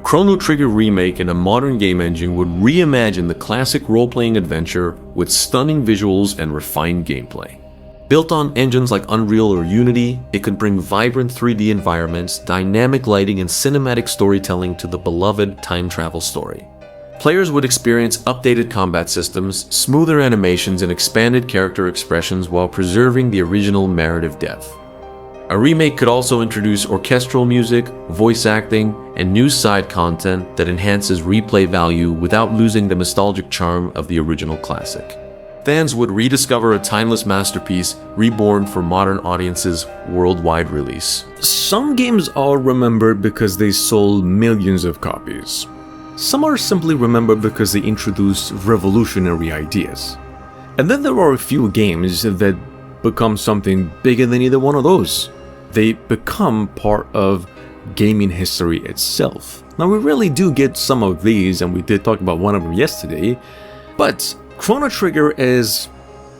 Chrono Trigger Remake in a modern game engine would reimagine the classic role-playing adventure with stunning visuals and refined gameplay. Built on engines like Unreal or Unity, it could bring vibrant 3D environments, dynamic lighting, and cinematic storytelling to the beloved time travel story. Players would experience updated combat systems, smoother animations, and expanded character expressions while preserving the original narrative depth. A remake could also introduce orchestral music, voice acting, and new side content that enhances replay value without losing the nostalgic charm of the original classic. Fans would rediscover a timeless masterpiece reborn for modern audiences' worldwide release. Some games are remembered because they sold millions of copies. Some are simply remembered because they introduced revolutionary ideas. And then there are a few games that become something bigger than either one of those. They become part of gaming history itself. Now, we really do get some of these, and we did talk about one of them yesterday, but Chrono Trigger is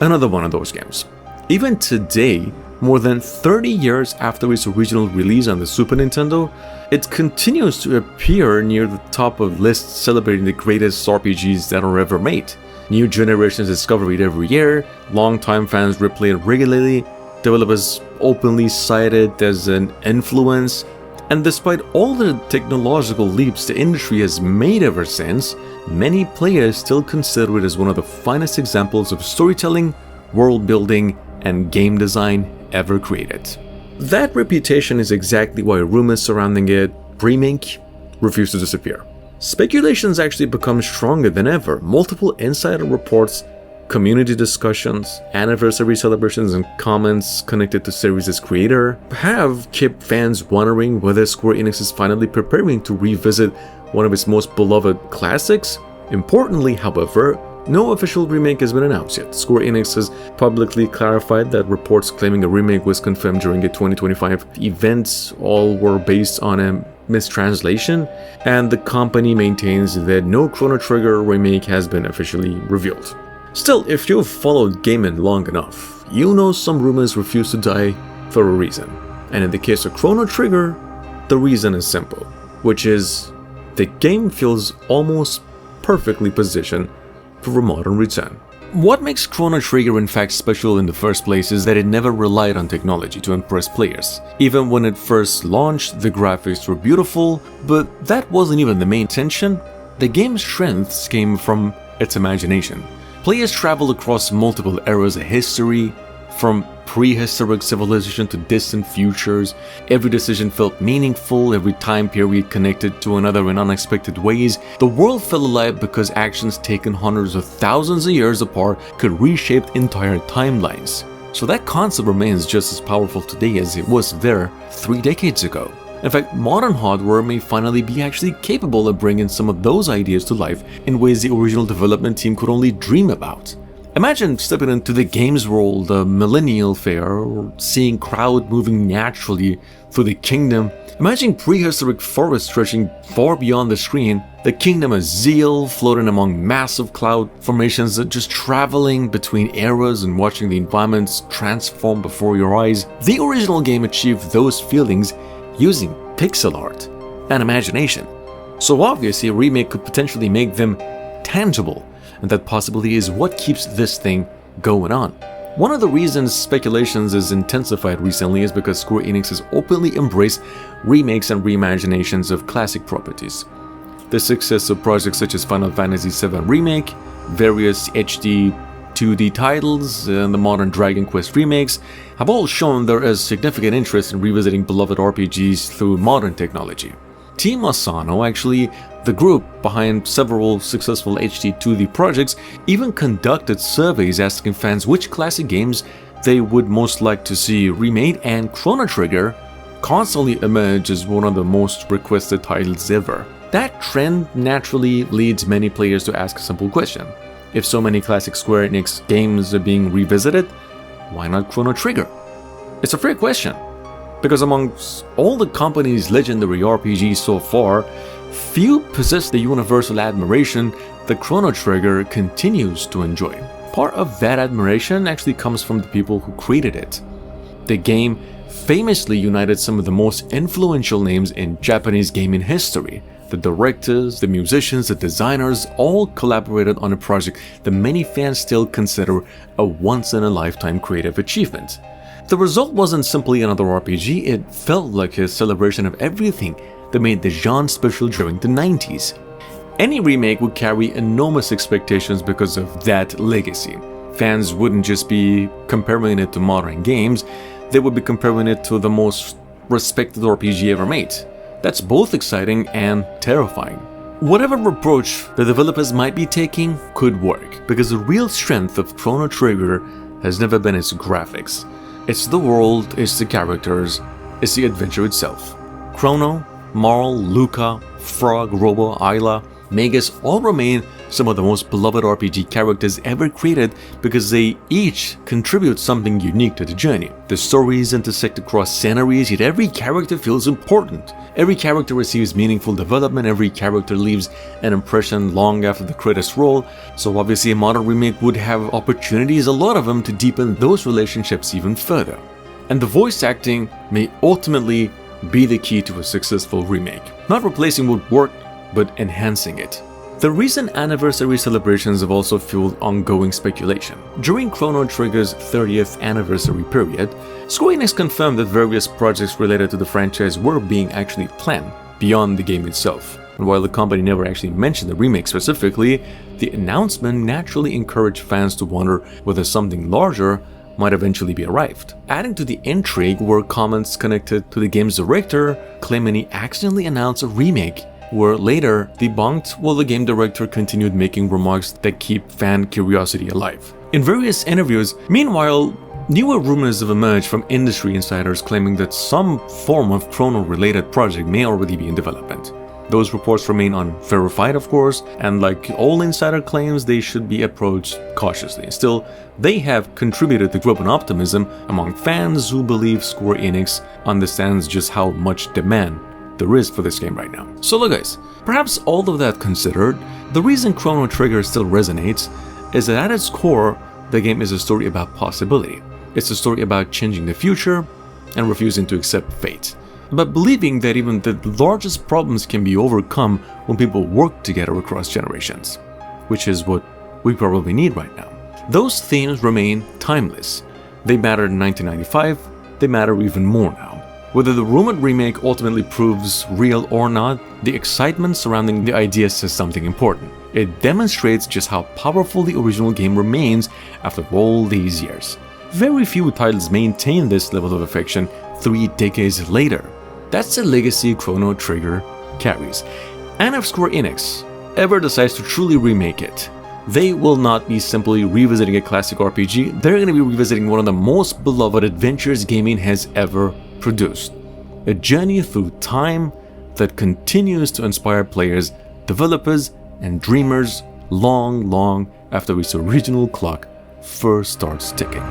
another one of those games. Even today, more than 30 years after its original release on the Super Nintendo, it continues to appear near the top of lists celebrating the greatest RPGs that are ever made. New generations discover it every year, longtime fans replay it regularly, developers openly cite it as an influence, and despite all the technological leaps the industry has made ever since, many players still consider it as one of the finest examples of storytelling, world building, and game design ever created. That reputation is exactly why rumors surrounding it, Remake, refuse to disappear. Speculations actually become stronger than ever. Multiple insider reports, community discussions, anniversary celebrations, and comments connected to series' creator have kept fans wondering whether Square Enix is finally preparing to revisit one of its most beloved classics. Importantly, however, no official remake has been announced yet. Square Enix has publicly clarified that reports claiming a remake was confirmed during a 2025 event all were based on a mistranslation, and the company maintains that no Chrono Trigger remake has been officially revealed. Still, if you've followed gaming long enough, you know some rumors refuse to die for a reason. And in the case of Chrono Trigger, the reason is simple, which is the game feels almost perfectly positioned for a modern return. What makes Chrono Trigger in fact special in the first place is that it never relied on technology to impress players. Even when it first launched, the graphics were beautiful, but that wasn't even the main intention. The game's strengths came from its imagination. Players traveled across multiple eras of history, from prehistoric civilization to distant futures. Every decision felt meaningful, every time period connected to another in unexpected ways. The world felt alive because actions taken hundreds of thousands of years apart could reshape entire timelines. So that concept remains just as powerful today as it was there 3 decades ago. In fact, modern hardware may finally be actually capable of bringing some of those ideas to life in ways the original development team could only dream about. Imagine stepping into the games world, a millennial fair, or seeing crowd moving naturally through the kingdom. Imagine prehistoric forests stretching far beyond the screen, the kingdom of Zeal floating among massive cloud formations, just traveling between eras and watching the environments transform before your eyes. The original game achieved those feelings using pixel art and imagination. So obviously a remake could potentially make them tangible, and that possibility is what keeps this thing going on. One of the reasons speculations is intensified recently is because Square Enix has openly embraced remakes and reimaginations of classic properties. The success of projects such as Final Fantasy VII Remake, various HD 2D titles, and the modern Dragon Quest remakes have all shown there is significant interest in revisiting beloved RPGs through modern technology. Team Asano, actually the group behind several successful HD 2D projects, even conducted surveys asking fans which classic games they would most like to see remade, and Chrono Trigger constantly emerged as one of the most requested titles ever. That trend naturally leads many players to ask a simple question. If so many classic Square Enix games are being revisited, why not Chrono Trigger? It's a fair question, because amongst all the company's legendary RPGs so far, few possess the universal admiration that Chrono Trigger continues to enjoy. Part of that admiration actually comes from the people who created it. The game famously united some of the most influential names in Japanese gaming history, The directors, the musicians, the designers all collaborated on a project that many fans still consider a once-in-a-lifetime creative achievement. The result wasn't simply another RPG, it felt like a celebration of everything that made the genre special during the 90s. Any remake would carry enormous expectations because of that legacy. Fans wouldn't just be comparing it to modern games, they would be comparing it to the most respected RPG ever made. That's both exciting and terrifying. Whatever approach the developers might be taking could work, because the real strength of Chrono Trigger has never been its graphics. It's the world, it's the characters, it's the adventure itself. Chrono, Marl, Luca, Frog, Robo, Ayla, Magus all remain some of the most beloved RPG characters ever created because they each contribute something unique to the journey. The stories intersect across scenarios, yet every character feels important. Every character receives meaningful development, every character leaves an impression long after the credits roll, so obviously a modern remake would have opportunities, a lot of them, to deepen those relationships even further. And the voice acting may ultimately be the key to a successful remake. Not replacing what worked, but enhancing it. The recent anniversary celebrations have also fueled ongoing speculation. During Chrono Trigger's 30th anniversary period, Square Enix confirmed that various projects related to the franchise were being actually planned, beyond the game itself. And while the company never actually mentioned the remake specifically, the announcement naturally encouraged fans to wonder whether something larger might eventually be arrived. Adding to the intrigue were comments connected to the game's director claiming he accidentally announced a remake, were later debunked while the game director continued making remarks that keep fan curiosity alive. In various interviews, meanwhile, newer rumors have emerged from industry insiders claiming that some form of Chrono-related project may already be in development. Those reports remain unverified, of course, and like all insider claims, they should be approached cautiously. Still, they have contributed to growing optimism among fans who believe Square Enix understands just how much demand there is for this game right now. So look guys, perhaps all of that considered, the reason Chrono Trigger still resonates is that at its core, the game is a story about possibility. It's a story about changing the future and refusing to accept fate. But believing that even the largest problems can be overcome when people work together across generations, which is what we probably need right now. Those themes remain timeless. They mattered in 1995, they matter even more now. Whether the rumored remake ultimately proves real or not, the excitement surrounding the idea says something important. It demonstrates just how powerful the original game remains after all these years. Very few titles maintain this level of affection 3 decades later. That's the legacy Chrono Trigger carries. And if Square Enix ever decides to truly remake it, they will not be simply revisiting a classic RPG, they're going to be revisiting one of the most beloved adventures gaming has ever produced. A journey through time that continues to inspire players, developers, and dreamers long after its original clock first starts ticking.